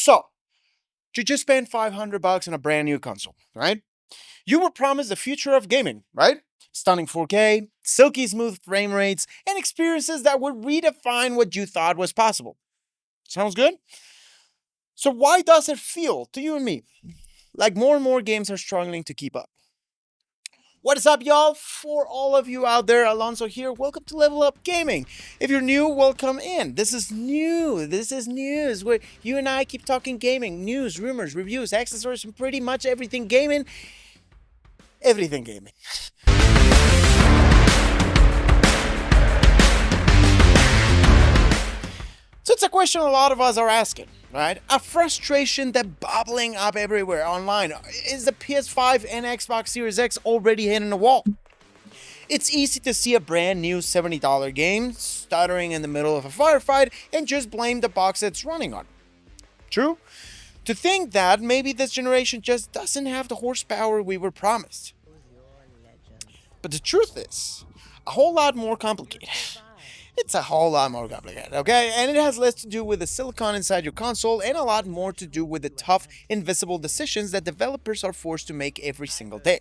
So, you just spent $500 on a brand new console, right? You were promised the future of gaming, right? Stunning 4K, silky smooth frame rates, and experiences that would redefine what you thought was possible. Sounds good? So, why does it feel to you and me like more and more games are struggling to keep up? What is up, y'all? For all of you out there, Alonso here. Welcome to Level Up Gaming. If you're new, welcome in. This is new. This is news where you and I keep talking gaming, news, rumors, reviews, accessories, and pretty much everything gaming. Everything gaming. So it's a question a lot of us are asking, right? A frustration that bubbling up everywhere online. Is the PS5 and Xbox Series X already hitting the wall? It's easy to see a brand new $70 game stuttering in the middle of a firefight and just blame the box it's running on. True? To think that maybe this generation just doesn't have the horsepower we were promised. But the truth is, a whole lot more complicated. It's a whole lot more complicated, okay? And it has less to do with the silicon inside your console and a lot more to do with the tough, invisible decisions that developers are forced to make every single day.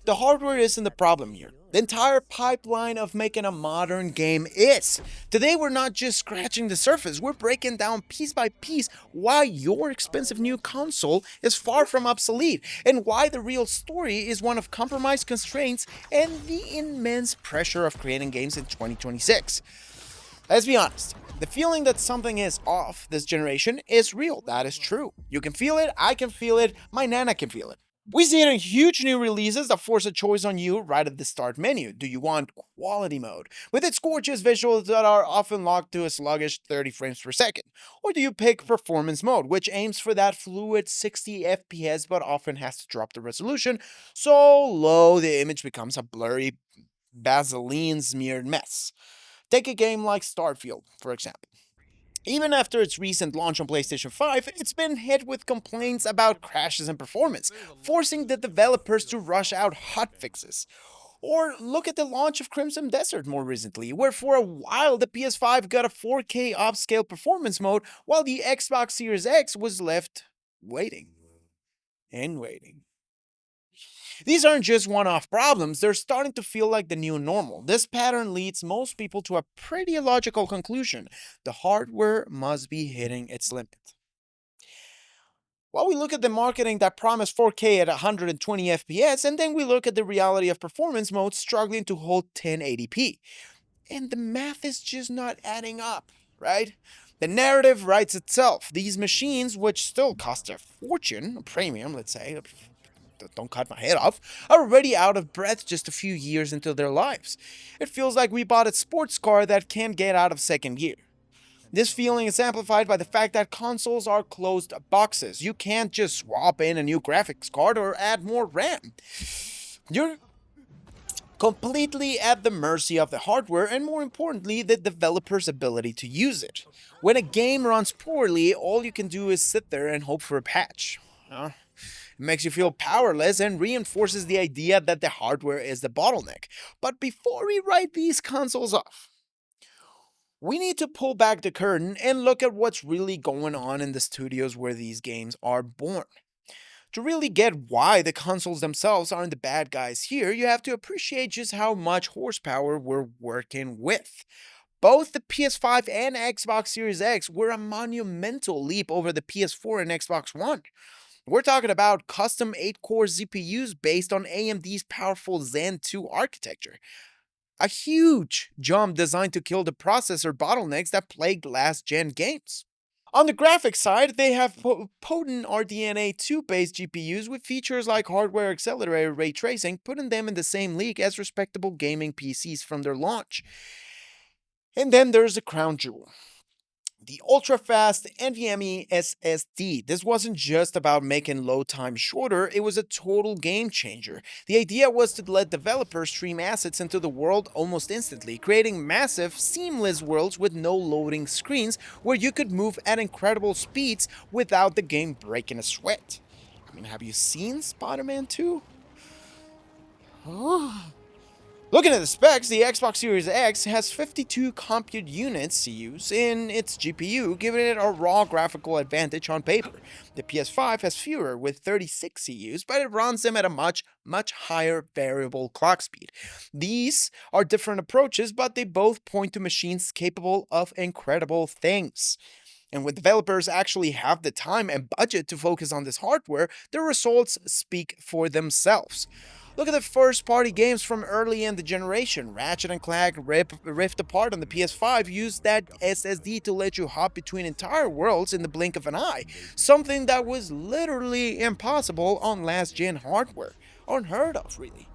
The hardware isn't the problem here. The entire pipeline of making a modern game is. Today we're not just scratching the surface, we're breaking down piece by piece why your expensive new console is far from obsolete and why the real story is one of compromise constraints and the immense pressure of creating games in 2026. Let's be honest. The feeling that something is off this generation is real. That is true. You can feel it, I can feel it, my nana can feel it. We see it in huge new releases that force a choice on you right at the start menu. Do you want quality mode, with its gorgeous visuals that are often locked to a sluggish 30 frames per second? Or do you pick performance mode, which aims for that fluid 60 FPS but often has to drop the resolution so low the image becomes a blurry, Vaseline smeared mess? Take a game like Starfield, for example. Even after its recent launch on PlayStation 5, it's been hit with complaints about crashes and performance, forcing the developers to rush out hotfixes. Or look at the launch of Crimson Desert more recently, where for a while the PS5 got a 4K upscale performance mode, while the Xbox Series X was left waiting and waiting. These aren't just one-off problems, they're starting to feel like the new normal. This pattern leads most people to a pretty logical conclusion. The hardware must be hitting its limit. Well, we look at the marketing that promised 4K at 120 FPS, and then we look at the reality of performance modes struggling to hold 1080p. And the math is just not adding up, right? The narrative writes itself. These machines, which still cost a fortune, a premium, let's say, don't cut my head off, are already out of breath just a few years into their lives. It feels like we bought a sports car that can't get out of second gear. This feeling is amplified by the fact that consoles are closed boxes. You can't just swap in a new graphics card or add more RAM. You're completely at the mercy of the hardware and, more importantly, the developer's ability to use it. When a game runs poorly, all you can do is sit there and hope for a patch. It makes you feel powerless and reinforces the idea that the hardware is the bottleneck. But before we write these consoles off, we need to pull back the curtain and look at what's really going on in the studios where these games are born. To really get why the consoles themselves aren't the bad guys here, you have to appreciate just how much horsepower we're working with. Both the PS5 and Xbox Series X were a monumental leap over the PS4 and Xbox One. We're talking about custom 8-core CPUs based on AMD's powerful Zen 2 architecture. A huge jump designed to kill the processor bottlenecks that plagued last-gen games. On the graphics side, they have potent RDNA 2-based GPUs with features like hardware accelerated ray tracing, putting them in the same league as respectable gaming PCs from their launch. And then there's the crown jewel, the ultra-fast NVMe SSD. This wasn't just about making load time shorter, it was a total game changer. The idea was to let developers stream assets into the world almost instantly, creating massive, seamless worlds with no loading screens where you could move at incredible speeds without the game breaking a sweat. I mean, have you seen Spider-Man 2? Looking at the specs, the Xbox Series X has 52 compute units CUs in its GPU, giving it a raw graphical advantage on paper. The PS5 has fewer, with 36 CUs, but it runs them at a much higher variable clock speed. These are different approaches, but they both point to machines capable of incredible things. And when developers actually have the time and budget to focus on this hardware, the results speak for themselves. Look at the first-party games from early in the generation. Ratchet and Clank Rift Apart on the PS5 used that SSD to let you hop between entire worlds in the blink of an eye, something that was literally impossible on last-gen hardware. Unheard of, really.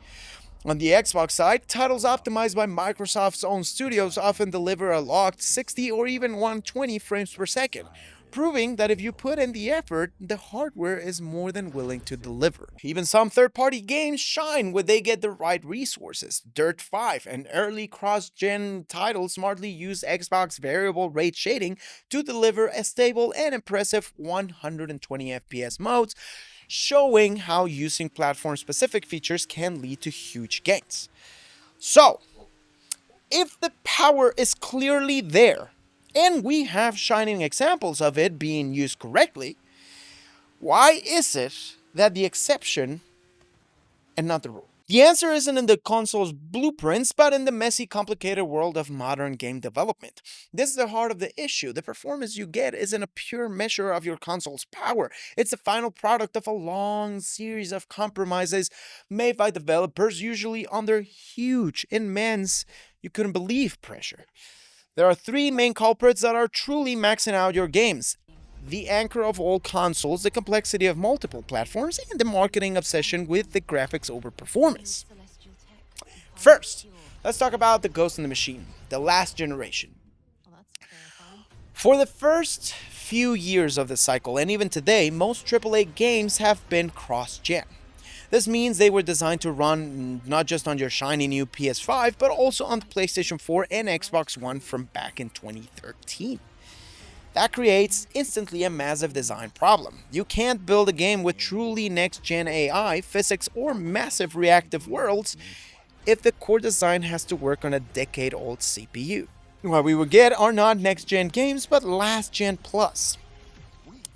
On the Xbox side, titles optimized by Microsoft's own studios often deliver a locked 60 or even 120 frames per second, proving that if you put in the effort, the hardware is more than willing to deliver. Even some third-party games shine when they get the right resources. Dirt 5, an early cross-gen title, smartly used Xbox variable rate shading to deliver a stable and impressive 120 FPS modes, showing how using platform-specific features can lead to huge gains. So, if the power is clearly there, and we have shining examples of it being used correctly, why is it that the exception and not the rule? The answer isn't in the console's blueprints, but in the messy, complicated world of modern game development. This is the heart of the issue. The performance you get isn't a pure measure of your console's power. It's the final product of a long series of compromises made by developers, usually under huge, immense, you couldn't believe pressure. There are three main culprits that are truly maxing out your games: the anchor of all consoles, the complexity of multiple platforms, and the marketing obsession with the graphics over performance. First, let's talk about the Ghost in the Machine, the last generation. For the first few years of the cycle, and even today, most AAA games have been cross-gen. This means they were designed to run not just on your shiny new PS5, but also on the PlayStation 4 and Xbox One from back in 2013. That creates instantly a massive design problem. You can't build a game with truly next-gen AI, physics, or massive reactive worlds if the core design has to work on a decade-old CPU. What we would get are not next-gen games, but last-gen plus.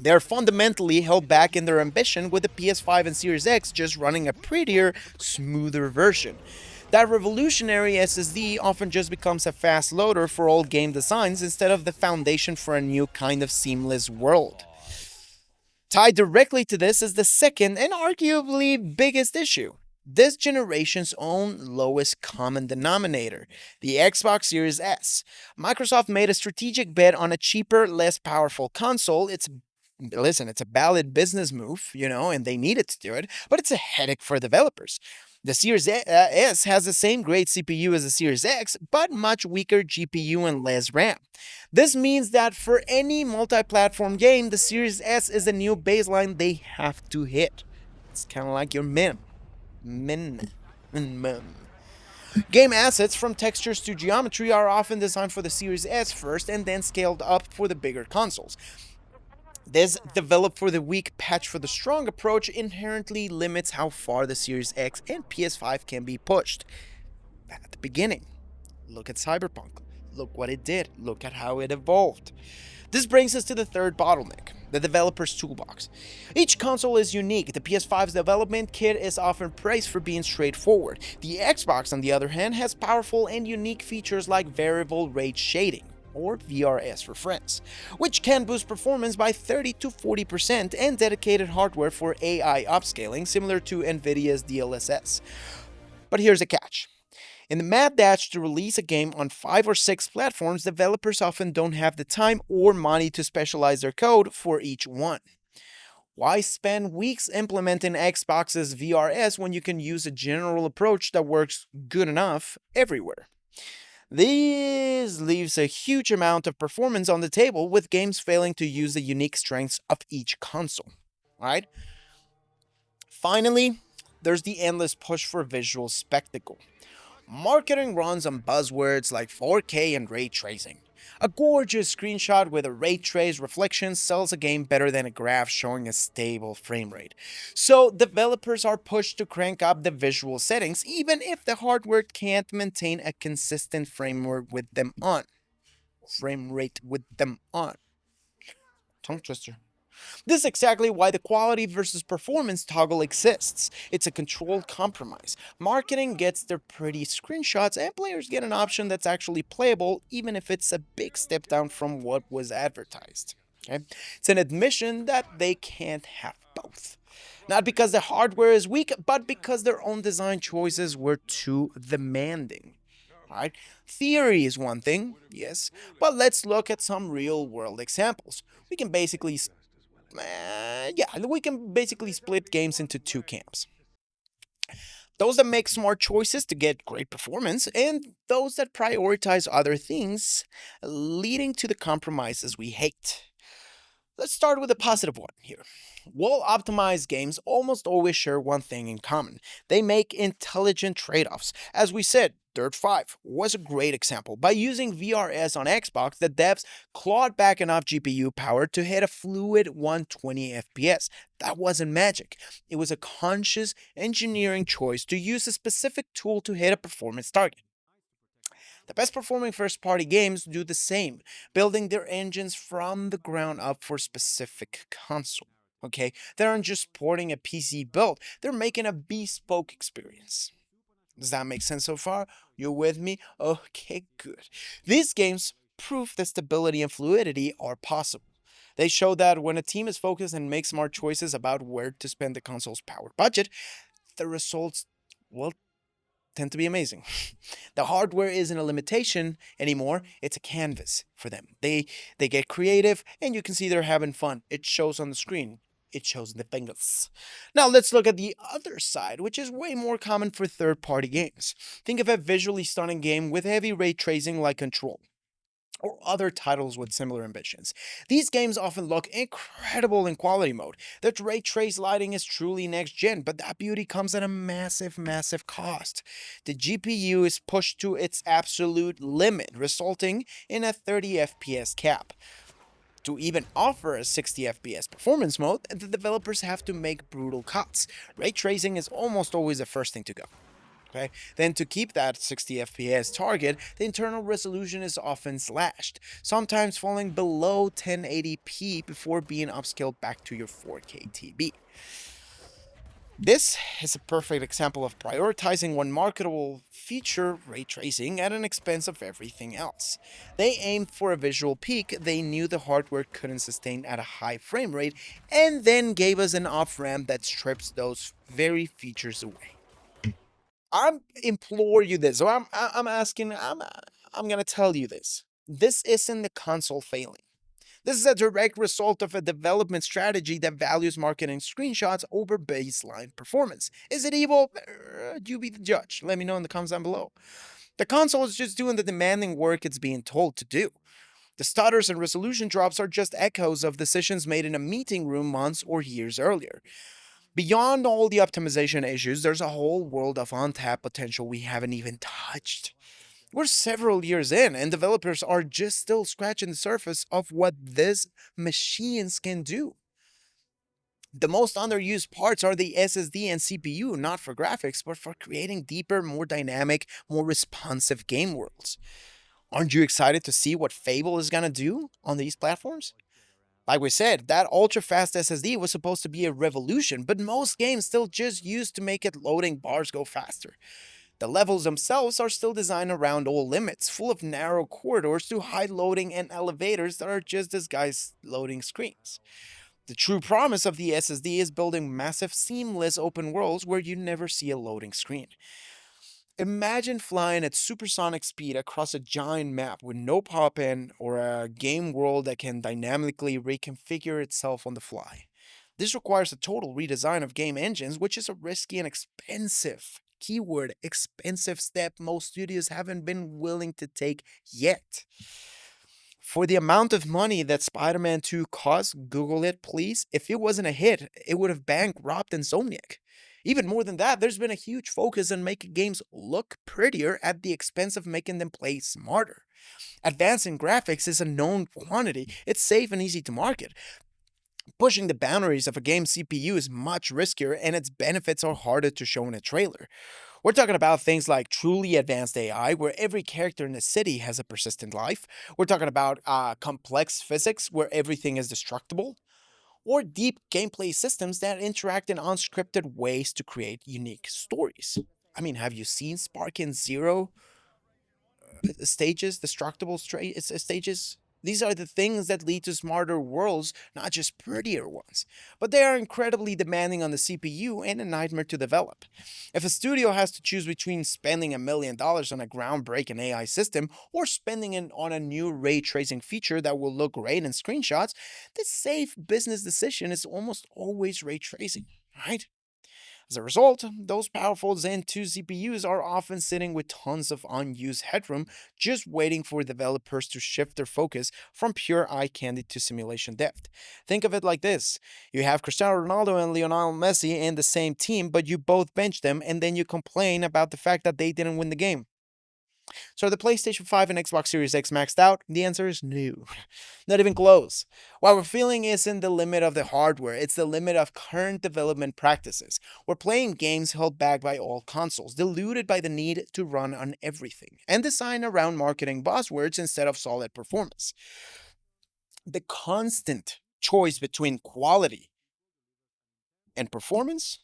They're fundamentally held back in their ambition, with the PS5 and Series X just running a prettier, smoother version. That revolutionary SSD often just becomes a fast loader for old game designs instead of the foundation for a new kind of seamless world. Tied directly to this is the second and arguably biggest issue: this generation's own lowest common denominator, the Xbox Series S. Microsoft made a strategic bet on a cheaper, less powerful console. It's a valid business move, and they needed to do it, but it's a headache for developers. The Series S has the same great CPU as the Series X, but much weaker GPU and less RAM. This means that for any multi-platform game, the Series S is a new baseline they have to hit. It's kind of like your min. Game assets, from textures to geometry, are often designed for the Series S first and then scaled up for the bigger consoles. This developed for the weak, patch for the strong approach inherently limits how far the Series X and PS5 can be pushed. At the beginning, look at Cyberpunk. Look what it did. Look at how it evolved. This brings us to the third bottleneck: the developer's toolbox. Each console is unique. The PS5's development kit is often praised for being straightforward. The Xbox, on the other hand, has powerful and unique features like variable rate shading, or VRS for friends, which can boost performance by 30 to 40%, and dedicated hardware for AI upscaling, similar to Nvidia's DLSS. But here's a catch. In the mad dash to release a game on 5 or 6 platforms, developers often don't have the time or money to specialize their code for each one. Why spend weeks implementing Xbox's VRS when you can use a general approach that works good enough everywhere? This leaves a huge amount of performance on the table, with games failing to use the unique strengths of each console. Right? Finally, there's the endless push for visual spectacle. Marketing runs on buzzwords like 4K and ray tracing. A gorgeous screenshot with a ray trace reflection sells a game better than a graph showing a stable frame rate. So developers are pushed to crank up the visual settings even if the hardware can't maintain a consistent frame rate with them on. Tongue twister. This is exactly why the quality versus performance toggle exists. It's a controlled compromise. Marketing gets their pretty screenshots, and players get an option that's actually playable, even if it's a big step down from what was advertised. Okay? It's an admission that they can't have both. Not because the hardware is weak, but because their own design choices were too demanding. Right? Theory is one thing, yes, but let's look at some real world examples. We can basically we can basically split games into two camps. Those that make smart choices to get great performance, and those that prioritize other things, leading to the compromises we hate. Let's start with a positive one here. Well optimized games almost always share one thing in common: they make intelligent trade offs. As we said, Dirt 5 was a great example. By using VRS on Xbox, the devs clawed back enough GPU power to hit a fluid 120 FPS. That wasn't magic. It was a conscious engineering choice to use a specific tool to hit a performance target. The best performing first party games do the same, building their engines from the ground up for specific console. Okay, they aren't just porting a PC build, they're making a bespoke experience. Does that make sense so far? You with me? Okay, good. These games prove that stability and fluidity are possible. They show that when a team is focused and makes smart choices about where to spend the console's power budget, the results, well, tend to be amazing. The hardware isn't a limitation anymore, it's a canvas for them. They get creative and you can see they're having fun. It shows on the screen. It shows in the fingers. Now let's look at the other side, which is way more common for third-party games. Think of a visually stunning game with heavy ray tracing like Control, or other titles with similar ambitions. These games often look incredible in quality mode. The ray trace lighting is truly next gen, but that beauty comes at a massive, massive cost. The GPU is pushed to its absolute limit, resulting in a 30 FPS cap. To even offer a 60 FPS performance mode, the developers have to make brutal cuts. Ray tracing is almost always the first thing to go. Okay? Then to keep that 60 FPS target, the internal resolution is often slashed, sometimes falling below 1080p before being upscaled back to your 4K TV. This is a perfect example of prioritizing one marketable feature, ray tracing, at an expense of everything else. They aimed for a visual peak they knew the hardware couldn't sustain at a high frame rate, and then gave us an off-ramp that strips those very features away. I implore you this, or I'm asking, I'm gonna tell you this. This isn't the console failing. This is a direct result of a development strategy that values marketing screenshots over baseline performance. Is it evil? You be the judge. Let me know in the comments down below. The console is just doing the demanding work it's being told to do. The stutters and resolution drops are just echoes of decisions made in a meeting room months or years earlier. Beyond all the optimization issues, there's a whole world of untapped potential we haven't even touched. We're several years in, and developers are just still scratching the surface of what these machines can do. The most underused parts are the SSD and CPU, not for graphics, but for creating deeper, more dynamic, more responsive game worlds. Aren't you excited to see what Fable is gonna do on these platforms? Like we said, that ultra fast SSD was supposed to be a revolution, but most games still just used to make it loading bars go faster. The levels themselves are still designed around all limits, full of narrow corridors to high loading and elevators that are just disguised loading screens. The true promise of the SSD is building massive, seamless open worlds where you never see a loading screen. Imagine flying at supersonic speed across a giant map with no pop-in or a game world that can dynamically reconfigure itself on the fly. This requires a total redesign of game engines, which is a risky and expensive, keyword expensive step most studios haven't been willing to take yet. For the amount of money that Spider-Man 2 cost, Google it please, if it wasn't a hit, it would have bankrupted Insomniac. Even more than that, there's been a huge focus on making games look prettier at the expense of making them play smarter. Advancing graphics is a known quantity, it's safe and easy to market. Pushing the boundaries of a game's CPU is much riskier, and its benefits are harder to show in a trailer. We're talking about things like truly advanced AI, where every character in the city has a persistent life. We're talking about complex physics, where everything is destructible. Or deep gameplay systems that interact in unscripted ways to create unique stories. I mean, have you seen Sparking Zero stages, destructible stages? These are the things that lead to smarter worlds, not just prettier ones. But they are incredibly demanding on the CPU and a nightmare to develop. If a studio has to choose between spending $1 million on a groundbreaking AI system or spending it on a new ray tracing feature that will look great in screenshots, the safe business decision is almost always ray tracing, right? As a result, those powerful Zen 2 CPUs are often sitting with tons of unused headroom, just waiting for developers to shift their focus from pure eye candy to simulation depth. Think of it like this: you have Cristiano Ronaldo and Lionel Messi in the same team, but you both bench them, and then you complain about the fact that they didn't win the game. So are the PlayStation 5 and Xbox Series X maxed out? The answer is no. Not even close. What we're feeling isn't the limit of the hardware, it's the limit of current development practices. We're playing games held back by all consoles, diluted by the need to run on everything, and designed around marketing buzzwords instead of solid performance. The constant choice between quality and performance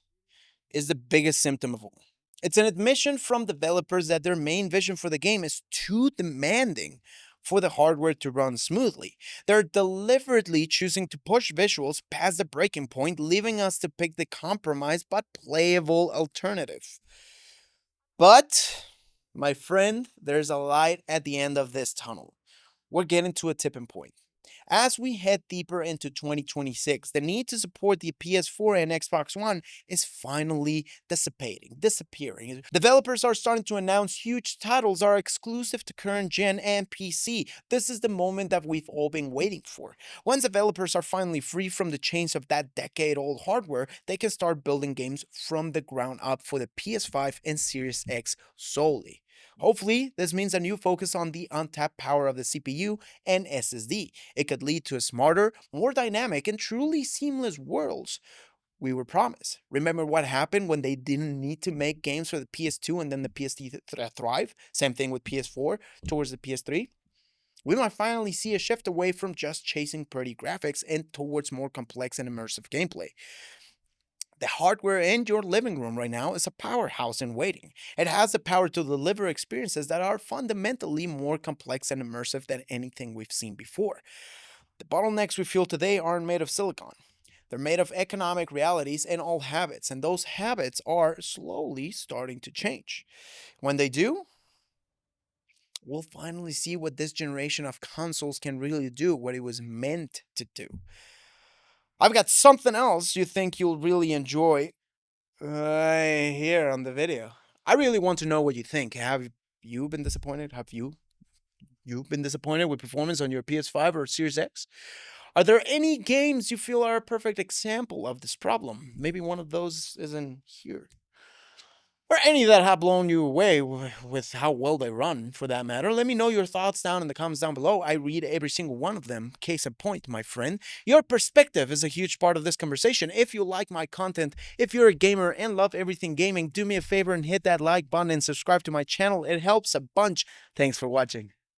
is the biggest symptom of all. It's an admission from developers that their main vision for the game is too demanding for the hardware to run smoothly. They're deliberately choosing to push visuals past the breaking point, leaving us to pick the compromised but playable alternative. But, my friend, there's a light at the end of this tunnel. We're getting to a tipping point. As we head deeper into 2026, the need to support the PS4 and Xbox One is finally disappearing. Developers are starting to announce huge titles are exclusive to current gen and PC. This is the moment that we've all been waiting for. Once developers are finally free from the chains of that decade-old hardware, they can start building games from the ground up for the PS5 and Series X solely. Hopefully, this means a new focus on the untapped power of the CPU and SSD. It could lead to a smarter, more dynamic, and truly seamless worlds we were promised. Remember what happened when they didn't need to make games for the PS2 and then the PS3 thrive? Same thing with PS4 towards the PS3. We might finally see a shift away from just chasing pretty graphics and towards more complex and immersive gameplay. The hardware in your living room right now is a powerhouse in waiting. It has the power to deliver experiences that are fundamentally more complex and immersive than anything we've seen before. The bottlenecks we feel today aren't made of silicon. They're made of economic realities and old habits, and those habits are slowly starting to change. When they do, we'll finally see what this generation of consoles can really do, what it was meant to do. I've got something else you think you'll really enjoy here on the video. I really want to know what you think. Have you been disappointed? Have you been disappointed with performance on your PS5 or Series X? Are there any games you feel are a perfect example of this problem? Maybe one of those isn't here. Or any that have blown you away with how well they run, for that matter. Let me know your thoughts down in the comments down below. I read every single one of them. Case in point, my friend. Your perspective is a huge part of this conversation. If you like my content, if you're a gamer and love everything gaming, do me a favor and hit that like button and subscribe to my channel. It helps a bunch. Thanks for watching.